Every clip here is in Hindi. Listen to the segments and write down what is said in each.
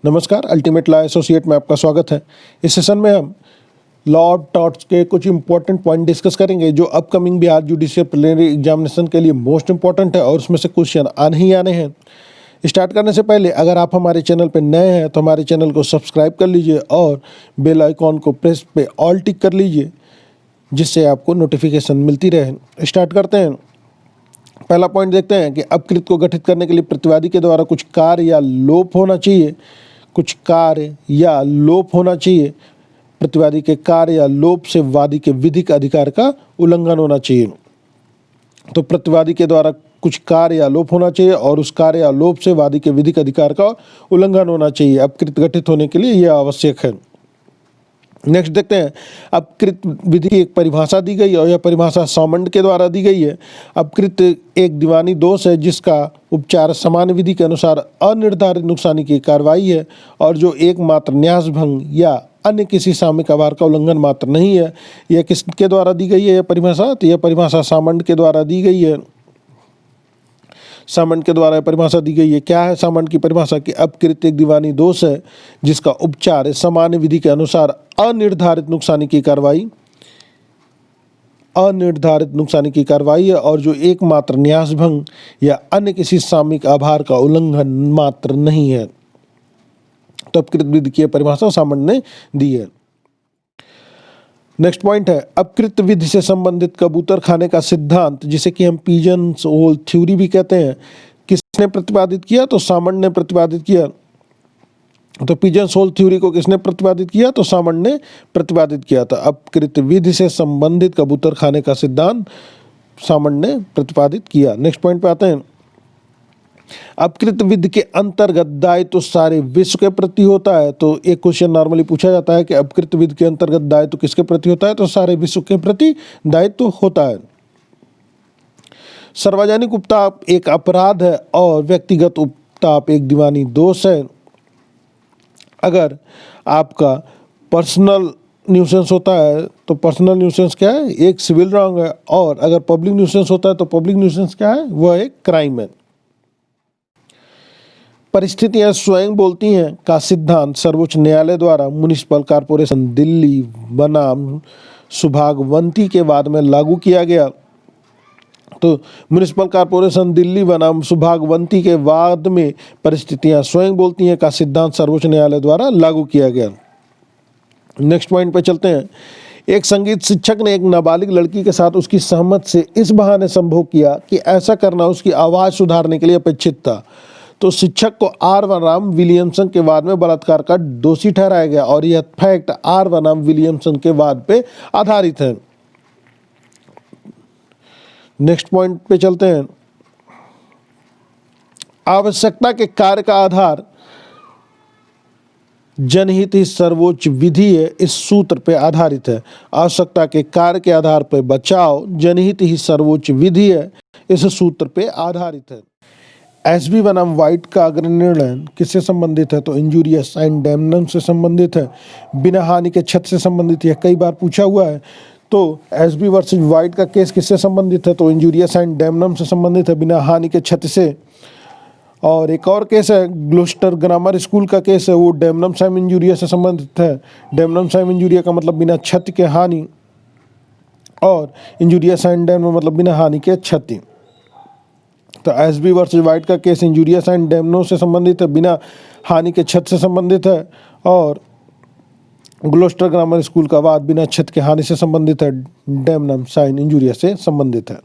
नमस्कार, अल्टीमेट लॉ एसोसिएट में आपका स्वागत है। इस सेशन में हम लॉ ऑफ टॉर्ट्स के कुछ इंपॉर्टेंट पॉइंट डिस्कस करेंगे जो upcoming Bihar judicial preliminary examination के लिए मोस्ट इंपॉर्टेंट है और उसमें से क्वेश्चन आने ही आने हैं। स्टार्ट करने से पहले अगर आप हमारे चैनल पर नए हैं तो हमारे चैनल को सब्सक्राइब कर लीजिए और बेल आइकॉन को प्रेस पे ऑल टिक कर लीजिए, जिससे आपको नोटिफिकेशन मिलती रहे। स्टार्ट करते हैं। पहला पॉइंट देखते हैं कि अपकृत को गठित करने के लिए प्रतिवादी के द्वारा कुछ कार्य या लोप होना चाहिए। कुछ कार्य या लोप होना चाहिए। प्रतिवादी के कार्य या लोप से वादी के विधिक अधिकार का उल्लंघन होना चाहिए। तो प्रतिवादी के द्वारा कुछ कार्य या लोप होना चाहिए और उस कार्य या लोप से वादी के विधिक अधिकार का उल्लंघन होना चाहिए। अपकृत गठित होने के लिए यह आवश्यक है। नेक्स्ट देखते हैं, अपकृत विधि की एक परिभाषा दी गई है और यह परिभाषा सामंड के द्वारा दी गई है। अपकृत एक दीवानी दोष है जिसका उपचार सामान्य विधि के अनुसार अनिर्धारित नुकसानी की कार्रवाई है और जो एकमात्र न्यास भंग या अन्य किसी सामयिक आभार का उल्लंघन मात्र नहीं है। यह किसके द्वारा दी गई है यह परिभाषा? तो यह परिभाषा सामंड के द्वारा दी गई है। सामंड के द्वारा परिभाषा दी गई है। क्या है सामंड की परिभाषा? कि अपकृत एक दीवानी दोष है जिसका उपचार सामान्य विधि के अनुसार अनिर्धारित नुकसानी की कार्रवाई है और जो एकमात्र न्यास भंग या अन्य किसी सामयिक आभार का उल्लंघन मात्र नहीं है। तो अपकृत विधि की परिभाषा सामंड ने दी है। नेक्स्ट पॉइंट है, अपकृत विधि से संबंधित कबूतर खाने का सिद्धांत, जिसे कि हम पिजन्स होल थ्योरी भी कहते हैं, किसने प्रतिपादित किया? तो सामंड ने प्रतिपादित किया। तो पिजन्स होल थ्योरी को किसने प्रतिपादित किया? तो सामंड ने प्रतिपादित किया था। अपकृत विधि से संबंधित कबूतर खाने का सिद्धांत सामंड ने प्रतिपादित किया। नेक्स्ट पॉइंट पे आते हैं, अपकृत विधि के अंतर्गत दायित्व तो सारे विश्व के प्रति होता है। तो एक क्वेश्चन नॉर्मली पूछा जाता है कि अपकृत विधि के अंतर्गत दायित्व तो किसके प्रति होता है? तो सारे विश्व के प्रति दायित्व तो होता है। सार्वजनिक उपताप एक अपराध है और व्यक्तिगत उपताप एक दीवानी दोष है। अगर आपका पर्सनल न्यूसेंस होता है तो पर्सनल न्यूसेंस क्या है? एक सिविल रॉन्ग है। और अगर पब्लिक न्यूसेंस होता है तो पब्लिक न्यूसेंस क्या है? वह एक क्राइम है। परिस्थितियां स्वयं बोलती हैं का सिद्धांत सर्वोच्च न्यायालय द्वारा म्युनिसिपल कॉरपोरेशन दिल्ली बनाम सुभागवंती के वाद में लागू किया गया। तो म्युनिसिपल कॉरपोरेशन दिल्ली बनाम सुभागवंती के वाद में परिस्थितियां स्वयं बोलती हैं का सिद्धांत सर्वोच्च न्यायालय द्वारा लागू किया गया। नेक्स्ट पॉइंट पे चलते हैं। एक संगीत शिक्षक ने एक नाबालिग लड़की के साथ उसकी सहमत से इस बहाने संभोग किया कि ऐसा करना उसकी आवाज़ सुधारने के लिए अपेक्षित था। तो शिक्षक को आर बनाम विलियमसन के वाद में बलात्कार का दोषी ठहराया गया और यह फैक्ट आर बनाम विलियमसन के वाद पे आधारित है। नेक्स्ट पॉइंट पे चलते हैं। आवश्यकता के कार्य का आधार जनहित ही सर्वोच्च विधि है, इस सूत्र पे आधारित है। आवश्यकता के कार्य के आधार पर बचाव जनहित ही सर्वोच्च विधि है, इस सूत्र पे आधारित है। एसबी बनाम वाइट का अग्र निर्णय किससे संबंधित है? तो इंजूरियस एंड डैमनम से संबंधित है। बिना हानि के क्षति से संबंधित, यह कई बार पूछा हुआ है। तो एसबी वर्सेस वाइट का केस किससे संबंधित है? तो इंजूरियस एंड डैमनम से संबंधित है, बिना हानि के क्षति से। और एक और केस है ग्लोस्टर ग्रामर स्कूल का केस है, वो डैमनम साइम इंजूरिया से संबंधित है। डैमनम साइम इंजूरिया का मतलब बिना क्षति के हानि और इंजूरियस एंड डैमनम मतलब बिना हानि के क्षति। तो एसबी वर्सेस वाइट का केस इंजूरियस एंड डैमनम से संबंधित है, बिना हानि के क्षति से संबंधित है। और ग्लोस्टर ग्रामर स्कूल का वाद बिना क्षति के हानि से संबंधित है, डैमनम साइन इंजूरिया से संबंधित है।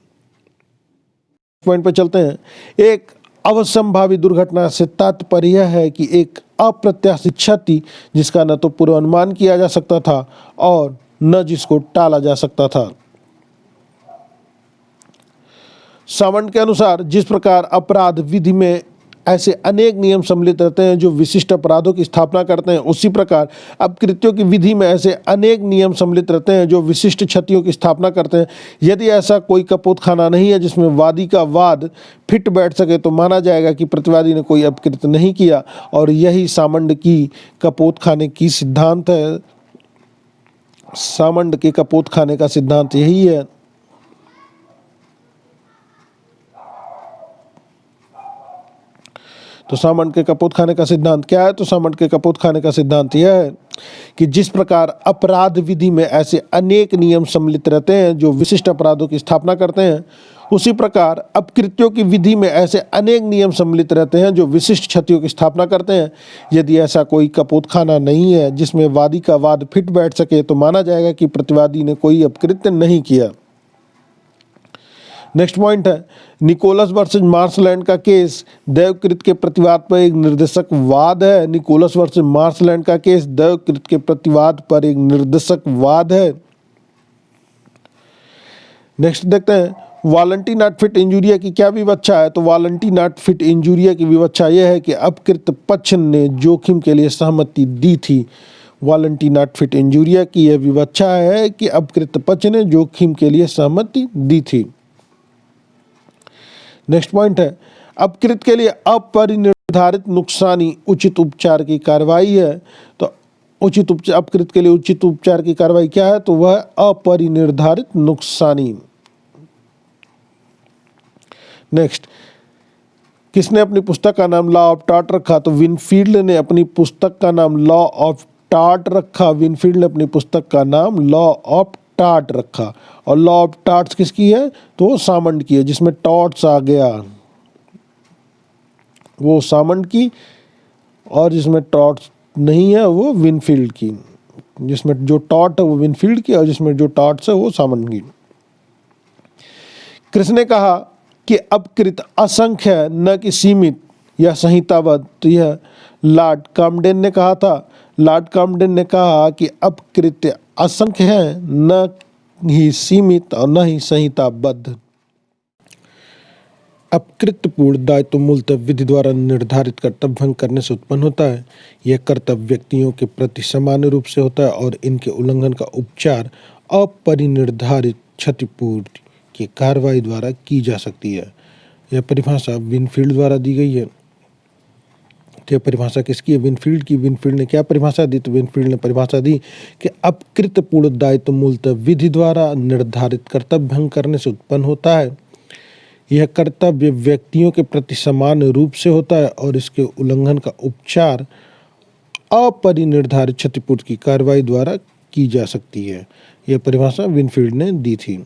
पॉइंट पर चलते हैं। एक अवसंभावी दुर्घटना से तात्पर्य है कि एक अप्रत्याशित क्षति जिसका न तो पूर्वानुमान किया जा सकता था और न जिसको टाला जा सकता था। सामंड के अनुसार जिस प्रकार अपराध विधि में ऐसे अनेक नियम सम्मिलित रहते हैं जो विशिष्ट अपराधों की स्थापना करते हैं, उसी प्रकार अपकृत्यों की विधि में ऐसे अनेक नियम सम्मिलित रहते हैं जो विशिष्ट क्षतियों की स्थापना करते हैं। यदि ऐसा कोई कपोतखाना नहीं है जिसमें वादी का वाद फिट बैठ सके तो माना जाएगा कि प्रतिवादी ने कोई अपकृत्य नहीं किया और यही सामंड की कपोतखाने की सिद्धांत है। सामंड के कपोतखाने का सिद्धांत यही है। तो सामंत के कपूत खाने का सिद्धांत क्या है? तो सामंत के कपूत खाने का सिद्धांत यह है कि जिस प्रकार अपराध विधि में ऐसे अनेक नियम सम्मिलित रहते हैं जो विशिष्ट अपराधों की स्थापना करते हैं, उसी प्रकार अपकृत्यों की विधि में ऐसे अनेक नियम सम्मिलित रहते हैं जो विशिष्ट क्षतियों की स्थापना करते हैं। यदि ऐसा कोई कपूतखाना नहीं है जिसमें वादी का वाद फिट बैठ सके तो माना जाएगा कि प्रतिवादी ने कोई अपकृत्य नहीं किया। नेक्स्ट पॉइंट है, निकोलस वर्सेस मार्शलैंड का केस दैवकृत के प्रतिवाद पर एक निर्देशक वाद है। निकोलस वर्सेस मार्शलैंड का केस दैवकृत के प्रतिवाद पर एक निर्देशक वाद है। नेक्स्ट देखते हैं, वालंटी नॉट फिट इंजूरिया की क्या विवक्षा है? तो वालंटी नॉट फिट इंजूरिया की विवक्षा यह है कि अपकृत पक्ष ने जोखिम के लिए सहमति दी थी। वालंटी नॉट फिट इंजूरिया की यह विवक्षा है कि अपकृत पक्ष ने जोखिम के लिए सहमति दी थी। नेक्स्ट पॉइंट है, अपकृत के लिए अपरिनिर्धारित नुकसानी उचित उपचार की कार्रवाई है। तो उचित उपचार, अपकृत के लिए उचित उपचार की कार्रवाई क्या है? तो वह अपरिनिर्धारित नुकसानी। नेक्स्ट, किसने अपनी पुस्तक का नाम लॉ ऑफ टॉर्ट रखा? तो विनफील्ड ने अपनी पुस्तक का नाम लॉ ऑफ टॉर्ट रखा। विनफील्ड ने अपनी पुस्तक का नाम लॉ ऑफ टॉर्ट रखा। और लॉ ऑफ टॉर्ट्स किसकी है? तो वो सामंड की है, जिसमें टॉर्ट्स आ गया वो सामंड की, और जिसमें टॉर्ट्स नहीं है वो विनफील्ड की। जिसमें जो टॉर्ट है वो विनफील्ड की और जिसमें जो टॉर्ट्स है वो सामंड की। कृष्ण ने कहा कि अपकृत असंख्य है न कि सीमित या संहिताबद्ध। तो यह लॉर्ड काम्डेन ने कहा था। लॉर्ड काम्डेन ने कहा कि अपकृत्य असंख्य है, न ही सीमित और न ही संहिताबद्ध। अपकृत्यपूर्ण दायित्व मूलतः विधि द्वारा निर्धारित कर्तव्य भंग करने से उत्पन्न होता है। यह कर्तव्य व्यक्तियों के प्रति सामान्य रूप से होता है और इनके उल्लंघन का उपचार अपरिनिर्धारित क्षतिपूर्ति की कार्रवाई द्वारा की जा सकती है। यह परिभाषा विनफील्ड द्वारा दी गई है। तो यह परिभाषा किसकी है? विनफील्ड की। विनफील्ड ने क्या परिभाषा दी? तो विनफील्ड ने परिभाषा दी कि अपकृत्यपूर्ण दायित्व मूलतः विधि द्वारा निर्धारित कर्तव्य भंग करने से उत्पन्न होता है। यह कर्तव्य व्यक्तियों के प्रति समान रूप से होता है और इसके उल्लंघन का उपचार अपरिनिर्धारित क्षतिपूर्ति की कार्रवाई द्वारा की जा सकती है। यह परिभाषा विनफील्ड ने दी थी।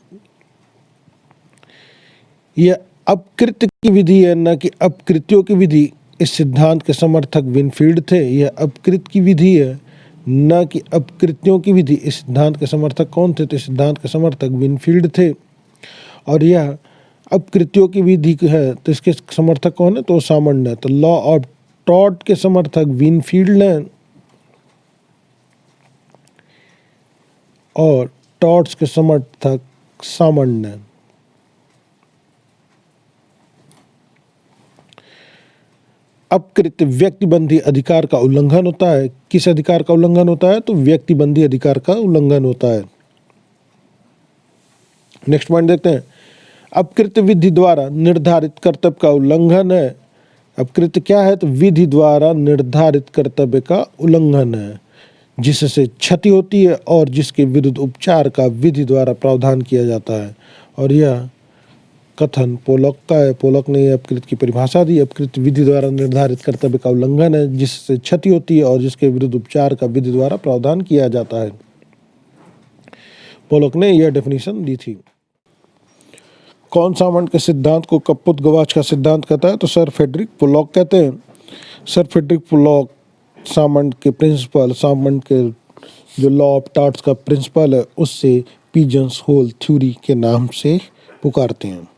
यह अपकृत्य की विधि है, न कि अपकृत्यों की विधि। इस सिद्धांत के समर्थक विनफील्ड थे। यह अपकृत की विधि है, न कि अपकृत्यों की विधि। इस सिद्धांत के समर्थक कौन थे? तो इस सिद्धांत के समर्थक विनफील्ड थे। और यह अपकृत्यों की विधि है, तो इसके समर्थक कौन है? तो सामंड है। तो लॉ ऑफ टॉर्ट के समर्थक विनफील्ड हैं और टॉर्ट्स के समर्थक सामंड हैं। अपकृत्य व्यक्तिबंधी अधिकार का उल्लंघन होता है। किस अधिकार का उल्लंघन होता है? तो व्यक्तिबंधी अधिकार का उल्लंघन होता है। नेक्स्ट पॉइंट देखते हैं, अपकृत्य विधि द्वारा निर्धारित कर्तव्य का उल्लंघन है। अपकृत्य क्या है? तो विधि द्वारा निर्धारित कर्तव्य का उल्लंघन है, जिससे क्षति होती है और जिसके विरुद्ध उपचार का विधि द्वारा प्रावधान किया जाता है। और यह कथन पोलॉक का है। पोलॉक ने अपकृत्य की परिभाषा दी। अपकृत्य विधि द्वारा निर्धारित कर्तव्य का उल्लंघन है, जिससे क्षति होती है और जिसके विरुद्ध उपचार का विधि द्वारा प्रावधान किया जाता है। पोलॉक ने यह डेफिनेशन दी थी। कौन सामंड के सिद्धांत को कपूत गवाच का सिद्धांत कहता है? तो सर फ्रेडरिक पोलॉक कहते हैं। सर फ्रेडरिक पोलॉक सामंड के प्रिंसिपल, सामंड के जो लॉ ऑफ टॉर्ट्स का प्रिंसिपल है, उससे पिजन्स होल थ्योरी के नाम से पुकारते हैं।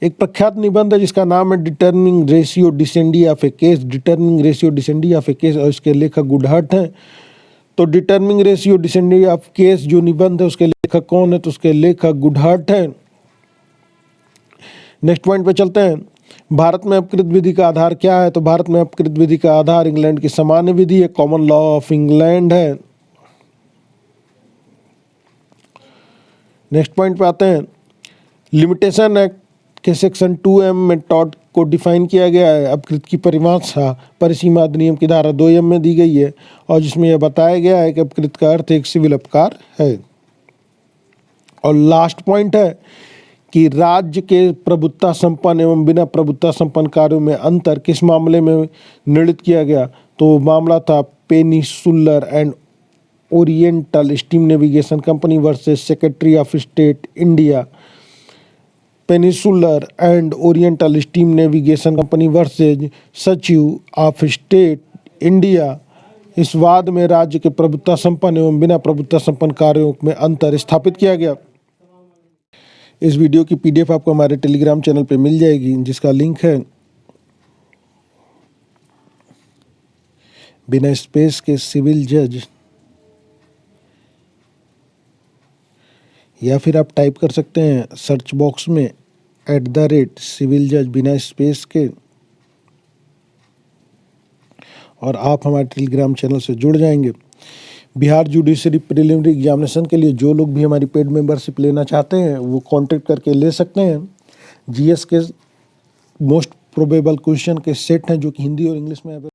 एक प्रख्यात निबंध है जिसका नाम है determining ratio decidendi of a case. Determining ratio decidendi of a case, और इसके लेखक गुडहर्ट हैं। तो determining ratio decidendi of case जो निबंध है उसके लेखक कौन है? तो उसके लेखक गुडहर्ट हैं। नेक्स्ट पॉइंट पे चलते हैं, भारत में अपकृत विधि का आधार क्या है? तो भारत में अपकृत विधि का आधार इंग्लैंड की सामान्य विधि है, कॉमन लॉ ऑफ इंग्लैंड है। नेक्स्ट पॉइंट पे आते हैं, लिमिटेशन एक्ट के सेक्शन 2M में टॉर्ट को डिफाइन किया गया है। अपकृत की परिभाषा परिसीमा अधिनियम की धारा 2M में दी गई है और जिसमें यह बताया गया है कि अपकृत का अर्थ एक सिविल अपकार है। और लास्ट पॉइंट है कि राज्य के प्रभुत्ता संपन्न एवं बिना प्रभुत्ता संपन्न कार्यों में अंतर किस मामले में निर्णित किया गया? तो मामला था peninsular and oriental steam navigation company versus secretary of state India. Peninsular and oriental steam navigation company versus सचिव ऑफ स्टेट इंडिया। इस वाद में राज्य के प्रभुत्ता संपन्न एवं बिना प्रभुत्ता संपन्न कार्यों में अंतर स्थापित किया गया। इस वीडियो की पीडीएफ आपको हमारे टेलीग्राम चैनल पे मिल जाएगी, जिसका लिंक है बिना स्पेस के सिविल जज, या फिर आप टाइप कर सकते हैं सर्च बॉक्स में @सिविल जज बिना स्पेस के, और आप हमारे टेलीग्राम चैनल से जुड़ जाएंगे। बिहार जुडिशरी प्रीलिमिनरी एग्जामिनेशन के लिए जो लोग भी हमारी पेड मेंबरशिप लेना चाहते हैं वो कांटेक्ट करके ले सकते हैं। जीएस के मोस्ट प्रोबेबल क्वेश्चन के सेट हैं जो कि हिंदी और इंग्लिश में